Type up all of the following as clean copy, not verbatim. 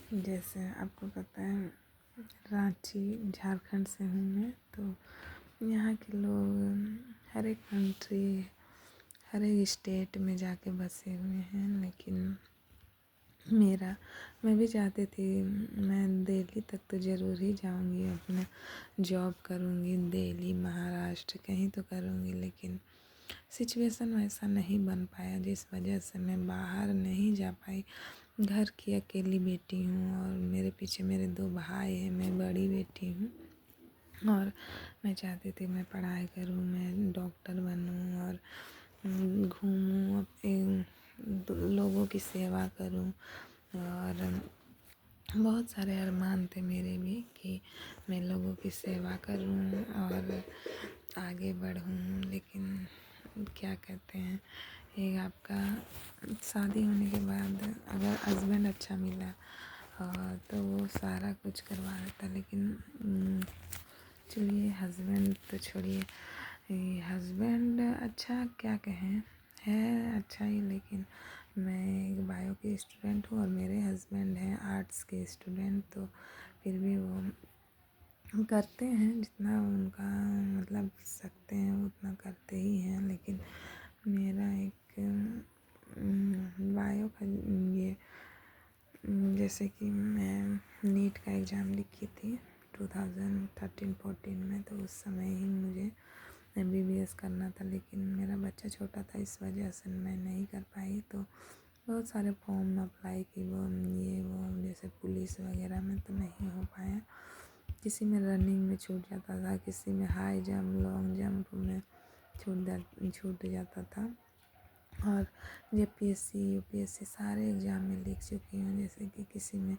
जैसे आपको पता है रांची झारखंड से हूँ मैं, तो यहाँ के लोग हर एक कंट्री हर एक स्टेट में जाके बसे हुए हैं। लेकिन मैं भी चाहती थी मैं दिल्ली तक तो ज़रूर ही जाऊँगी, अपना जॉब करूँगी दिल्ली महाराष्ट्र कहीं तो करूँगी। लेकिन सिचुएशन वैसा नहीं बन पाया, जिस वजह से मैं बाहर नहीं जा पाई। घर की अकेली बेटी हूँ और मेरे पीछे मेरे 2 भाई हैं, मैं बड़ी बेटी हूँ और मैं चाहती थी मैं पढ़ाई करूँ, मैं डॉक्टर बनूँ और घूमूँ, अपने लोगों की सेवा करूँ। और बहुत सारे अरमान थे मेरे भी कि मैं लोगों की सेवा करूँ और आगे बढ़ूँ। लेकिन क्या कहते हैं, एक आपका शादी होने के बाद अगर हस्बैंड अच्छा मिला तो वो सारा कुछ करवा देता। लेकिन चलिए हस्बैंड तो छोड़िए, हस्बैंड अच्छा क्या कहें, है अच्छा ही। लेकिन मैं एक बायो की स्टूडेंट हूँ और मेरे हस्बैंड हैं आर्ट्स के स्टूडेंट, तो फिर भी वो करते हैं जितना उनका मतलब सकते हैं उतना करते ही हैं। लेकिन मेरा एक बायो का ये जैसे कि मैं नीट का एग्ज़ाम लिखी थी 2013-14 में, तो उस समय ही मुझे MBBS करना था। लेकिन मेरा बच्चा छोटा था, इस वजह से मैं नहीं कर पाई। तो बहुत सारे फॉर्म अप्लाई की, वो जैसे पुलिस वगैरह में तो नहीं हो पाया। किसी में रनिंग में छूट जाता था, किसी में हाई जंप लॉन्ग जंप में छूट जाता था। और JPSC UPSC सारे एग्ज़ाम में लिख चुकी हूँ। जैसे कि किसी में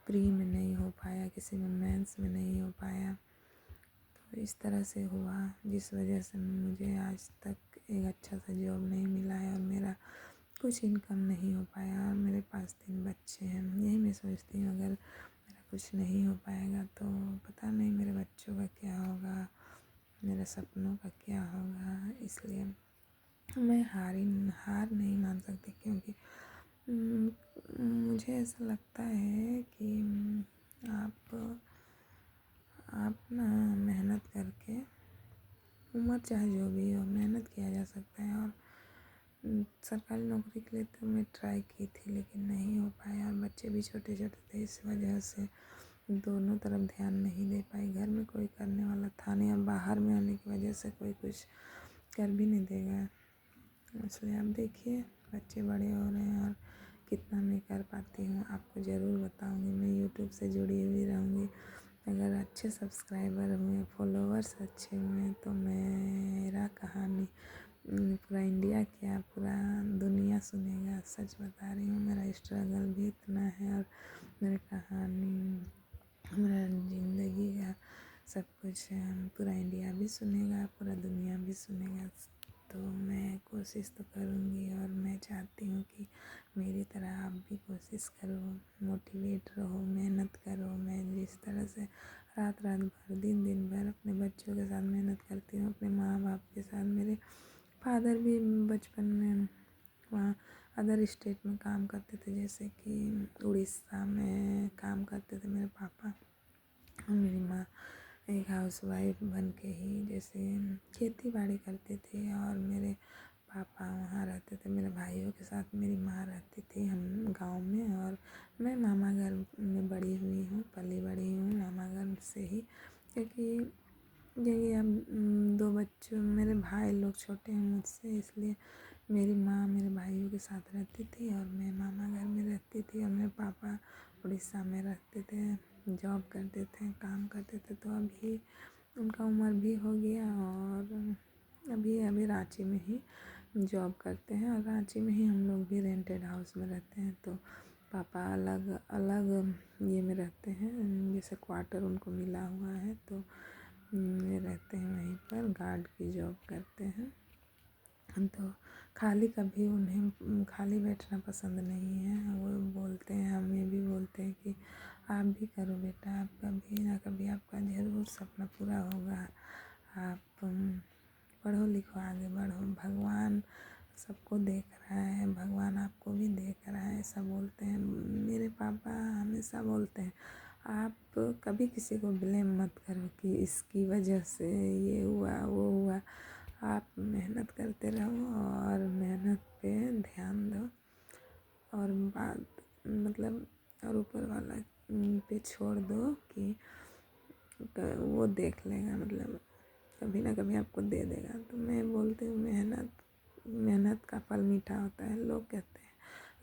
प्री में नहीं हो पाया, किसी में मेंस में नहीं हो पाया। तो इस तरह से हुआ, जिस वजह से मुझे आज तक एक अच्छा सा जॉब नहीं मिला है और मेरा कुछ इनकम नहीं हो पाया। और मेरे पास 3 बच्चे हैं। यही मैं सोचती हूँ अगर मेरा कुछ नहीं हो पाएगा तो पता नहीं मेरे बच्चों का क्या होगा, मेरे सपनों का क्या होगा। इसलिए मैं हार नहीं मान सकती, क्योंकि मुझे ऐसा लगता है कि आप ना मेहनत करके, उम्र चाहे जो भी हो, मेहनत किया जा सकता है। और सरकारी नौकरी के लिए तो मैं ट्राई की थी लेकिन नहीं हो पाया, और बच्चे भी छोटे छोटे थे, इस वजह से दोनों तरफ ध्यान नहीं दे पाई। घर में कोई करने वाला था नहीं और बाहर में आने की वजह से कोई कुछ कर भी नहीं देगा। इसलिए आप देखिए बच्चे बड़े हो रहे हैं और कितना मैं कर पाती हूँ आपको ज़रूर बताऊँगी। मैं यूट्यूब से जुड़ी हुई रहूँगी। अगर अच्छे सब्सक्राइबर हुए, फॉलोवर्स अच्छे हुए तो मेरा कहानी पूरा इंडिया क्या पूरा दुनिया सुनेगा। सच बता रही हूँ, मेरा स्ट्रगल भी इतना है और मेरी कहानी, मेरा ज़िंदगी का सब कुछ पूरा इंडिया भी सुनेगा, पूरा दुनिया भी सुनेगा। तो मैं कोशिश तो करूँगी और मैं चाहती हूँ कि मेरी तरह आप भी कोशिश करो, मोटिवेट रहो, मेहनत करो। मैं जिस तरह से रात रात भर दिन भर अपने बच्चों के साथ मेहनत करती हूँ, अपने माँ बाप के साथ। मेरे फादर भी बचपन में वहाँ अदर स्टेट में काम करते थे, जैसे कि उड़ीसा में काम करते थे मेरे पापा। और मेरी माँ एक हाउसवाइफ बन के ही जैसे खेती बाड़ी करते थे और मेरे पापा वहाँ रहते थे। मेरे भाइयों के साथ मेरी माँ रहती थी हम गांव में, और मैं मामा घर में बड़ी हुई हूँ, पली बड़ी हूँ मामा घर से ही। क्योंकि यही हम 2 बच्चों, मेरे भाई लोग छोटे हैं मुझसे, इसलिए मेरी माँ मेरे भाइयों के साथ रहती थी और मैं मामा घर में रहती थी। और मेरे पापा उड़ीसा में रहते थे, जॉब करते थे, काम करते थे। तो अभी उनका उम्र भी हो गया और अभी रांची में ही जॉब करते हैं और रांची में ही हम लोग भी रेंटेड हाउस में रहते हैं। तो पापा अलग अलग ये में रहते हैं, जैसे क्वार्टर उनको मिला हुआ है, तो ये रहते हैं वहीं पर, गार्ड की जॉब करते हैं। तो खाली कभी उन्हें खाली बैठना पसंद नहीं है। वो बोलते हैं, हमें भी बोलते हैं कि आप भी करो बेटा, आप कभी ना कभी आपका ज़रूर सपना पूरा होगा। आप पढ़ो लिखो आगे बढ़ो, भगवान सबको देख रहा है, भगवान आपको भी देख रहा है, ऐसा बोलते हैं। मेरे पापा हमेशा बोलते हैं आप कभी किसी को ब्लेम मत करो कि इसकी वजह से ये हुआ वो हुआ। आप मेहनत करते रहो और मेहनत पे ध्यान दो और बात मतलब और ऊपर वाला पे छोड़ दो कि वो देख लेगा, मतलब कभी ना कभी आपको दे देगा। तो मैं बोलती हूँ मेहनत का फल मीठा होता है।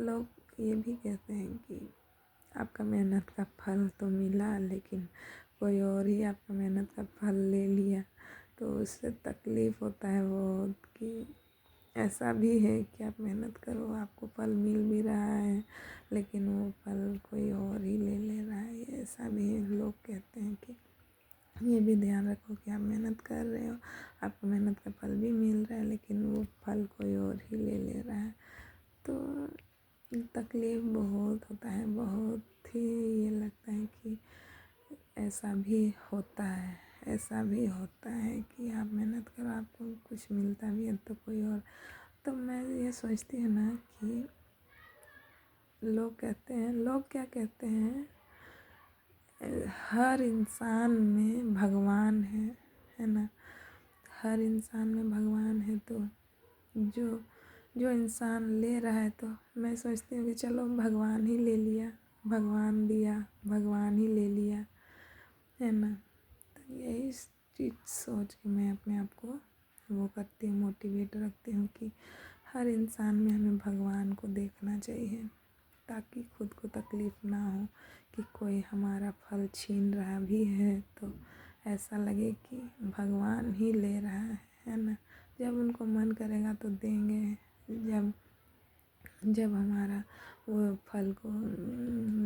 लोग ये भी कहते हैं कि आपका मेहनत का फल तो मिला लेकिन कोई और ही आपका मेहनत का फल ले लिया, तो उससे तकलीफ़ होता है बहुत कि ऐसा भी है कि आप मेहनत करो, आपको फल मिल भी रहा है लेकिन वो फल कोई और ही ले रहा है। ऐसा भी है, लोग कहते हैं कि ये भी ध्यान रखो कि आप मेहनत कर रहे हो, आपको मेहनत का फल भी मिल रहा है लेकिन वो फल कोई और ही ले रहा है। तो तकलीफ़ बहुत होता है, बहुत ही ये लगता है कि ऐसा भी होता है, ऐसा भी होता है कि आप मेहनत करो, आपको कुछ मिलता भी है तो कोई और। तो मैं ये सोचती हूँ ना कि लोग क्या कहते हैं, हर इंसान में भगवान है ना। हर इंसान में भगवान है, तो जो जो इंसान ले रहा है तो मैं सोचती हूँ कि चलो भगवान ही ले लिया, भगवान दिया, भगवान ही ले लिया, है ना। तो यही चीज़ सोच के मैं अपने आप को वो करती हूँ, मोटिवेट रखती हूँ कि हर इंसान में हमें भगवान को देखना चाहिए ताकि खुद को तकलीफ़ ना हो कि कोई हमारा फल छीन रहा भी है तो ऐसा लगे कि भगवान ही ले रहा है ना। जब उनको मन करेगा तो देंगे, जब हमारा वो फल को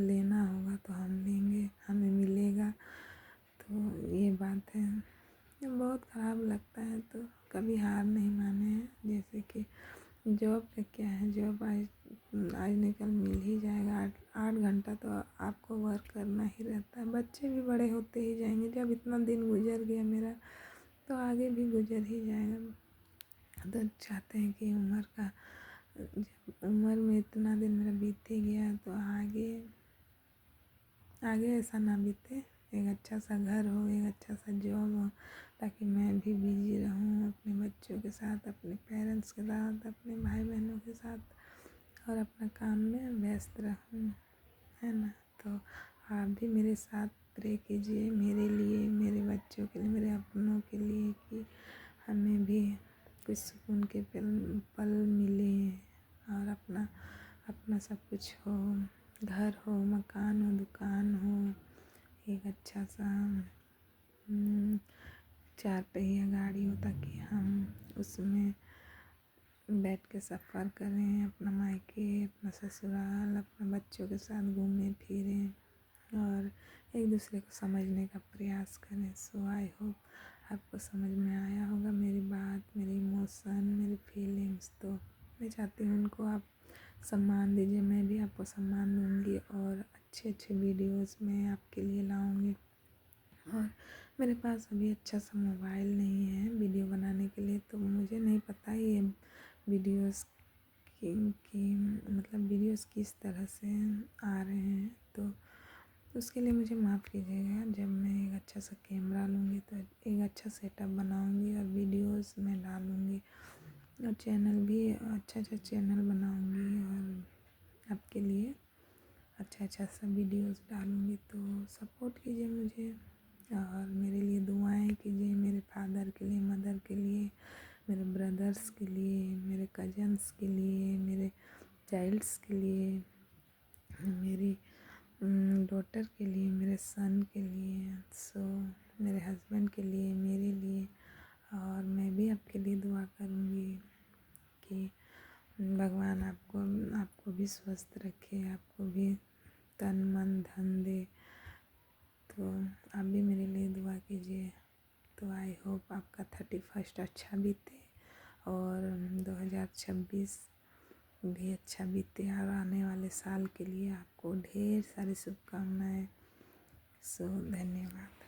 लेना होगा तो हम लेंगे, हमें मिलेगा। तो ये बात है, बहुत ख़राब लगता है। तो कभी हार नहीं माने हैं। जैसे कि जॉब का क्या है, जॉब आज नहीं कल मिल ही जाएगा। 8 घंटा तो आपको वर्क करना ही रहता है। बच्चे भी बड़े होते ही जाएंगे, जब इतना दिन गुजर गया मेरा तो आगे भी गुजर ही जाएगा। तो चाहते हैं कि जब उम्र में इतना दिन मेरा बीत ही गया तो आगे ऐसा ना बीते। एक अच्छा सा घर हो, एक अच्छा सा जॉब हो ताकि मैं भी बिजी रहूँ अपने बच्चों के साथ, अपने पेरेंट्स के साथ, अपने भाई बहनों के साथ और अपना काम में व्यस्त रहूँ, है ना। तो आप भी मेरे साथ प्रे कीजिए मेरे लिए, मेरे बच्चों के लिए, मेरे अपनों के लिए कि हमें भी कुछ सुकून के पल मिले और अपना सब कुछ हो, घर हो, मकान हो, दुकान हो, एक अच्छा सा 4 पहिया गाड़ी हो ताकि हम उसमें बैठ के सफ़र करें, अपना मायके, अपना ससुराल, अपने बच्चों के साथ घूमें फिरें और एक दूसरे को समझने का प्रयास करें। सो आई होप आपको समझ में आया होगा मेरी बात, मेरी इमोशन, मेरी फीलिंग्स। तो मैं चाहती हूँ उनको आप सम्मान दीजिए, मैं भी आपको सम्मान दूँगी और अच्छे वीडियोस मैं आपके लिए लाऊँगी। और मेरे पास अभी अच्छा सा मोबाइल नहीं है वीडियो बनाने के लिए, तो मुझे नहीं पता ये वीडियोस की मतलब वीडियोस किस तरह से आ रहे हैं। तो उसके लिए मुझे माफ़ कीजिएगा। जब मैं एक अच्छा सा कैमरा लूँगी तो एक अच्छा सेटअप बनाऊँगी और वीडियोस में डालूँगी और चैनल भी अच्छा चैनल बनाऊँगी और आपके लिए अच्छा सा वीडियोस डालूँगी। तो सपोर्ट कीजिए मुझे और मेरे लिए दुआएं कीजिए, मेरे फादर के लिए, मदर के लिए, मेरे ब्रदर्स के लिए, मेरे कज़न्स के लिए, मेरे चाइल्ड्स के लिए, मेरी डॉटर के लिए, मेरे सन के लिए, सो मेरे हस्बैंड के लिए, मेरे लिए। और मैं भी आपके लिए दुआ करूँगी कि भगवान आपको भी स्वस्थ रखे, आपको भी तन मन धन दे। तो आप भी मेरे लिए दुआ कीजिए। तो आई होप आपका 31 अच्छा बीते और 2026 भी अच्छा बीते और आने वाले साल के लिए आपको ढेर सारी शुभकामनाएं। सो धन्यवाद।